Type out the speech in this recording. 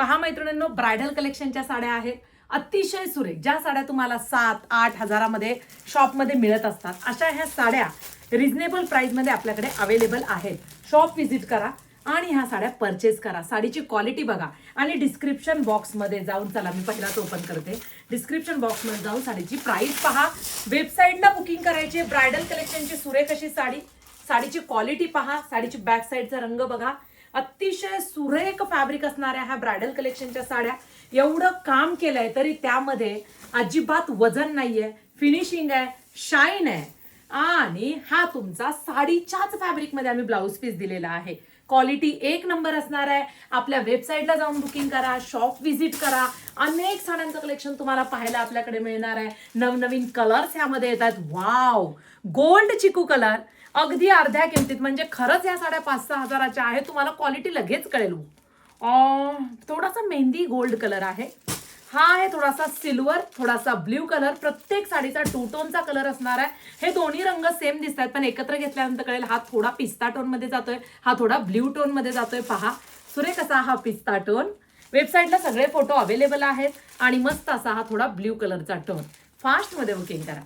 पहा मैत्रिणींनो, ब्रायडल कलेक्शनच्या साड्या आहेत अतिशय सुरेख, ज्या साड्या तुम्हाला 7-8 हजारामध्ये शॉपमध्ये मिळत असतात, अशा ह्या साड्या रिझनेबल प्राइसमध्ये आपल्याकडे अवेलेबल आहेत. शॉप व्हिजिट करा आणि ह्या साड्या परचेस करा. साडीची क्वालिटी बघा आणि डिस्क्रिप्शन बॉक्समध्ये जाऊन, चला मी पहिलाच ओपन करते, डिस्क्रिप्शन बॉक्समध्ये जाऊन साडीची प्राइस पहा. वेबसाईटला बुकिंग करायची. ब्रायडल कलेक्शनची सुरेख अशी साडी, साडीची क्वालिटी पहा, साडीची बॅक साईडचा रंग बघा. अतिशय सुरेख फॅब्रिक असणाऱ्या ह्या ब्रायडल कलेक्शनच्या साड्या, एवढं काम केलंय तरी त्यामध्ये अजिबात वजन नाहीये, फिनिशिंग आहे, शाईन आहे. आणि हा तुमचा साडीच्याच फॅब्रिकमध्ये आम्ही ब्लाऊज पीस दिलेला आहे. क्वालिटी एक नंबर असणार आहे. आपल्या वेबसाईटला जाऊन बुकिंग करा, शॉप व्हिजिट करा. अनेक साड्यांचं कलेक्शन तुम्हाला पाहायला आपल्याकडे मिळणार आहे. नवनवीन कलर्स ह्यामध्ये येत आहेत. वाव, गोल्ड चिकू कलर अगदी अर्ध्या किमतीत, म्हणजे खरंच या साड्या 5-6 हजाराच्या आहेत. तुम्हाला क्वालिटी लगेच कळेल. थोडासा मेहंदी गोल्ड कलर आहे, हा आहे थोडासा सिल्वर, थोडासा ब्ल्यू कलर. प्रत्येक साडीचा 2 टोनचा कलर असणार आहे. हे दोन्ही रंग सेम दिसत आहेत, पण एकत्र घेतल्यानंतर कळेल हा थोडा पिस्ता टोन मध्ये जातोय, हा थोडा ब्ल्यू टोन मध्ये जातोय. पहा सुरेख असा हा पिस्ता टोन. वेबसाईटला सगळे फोटो अवेलेबल आहेत. आणि मस्त असा हा थोडा ब्ल्यू कलरचा टोन. फास्ट मध्ये बुकिंग करा.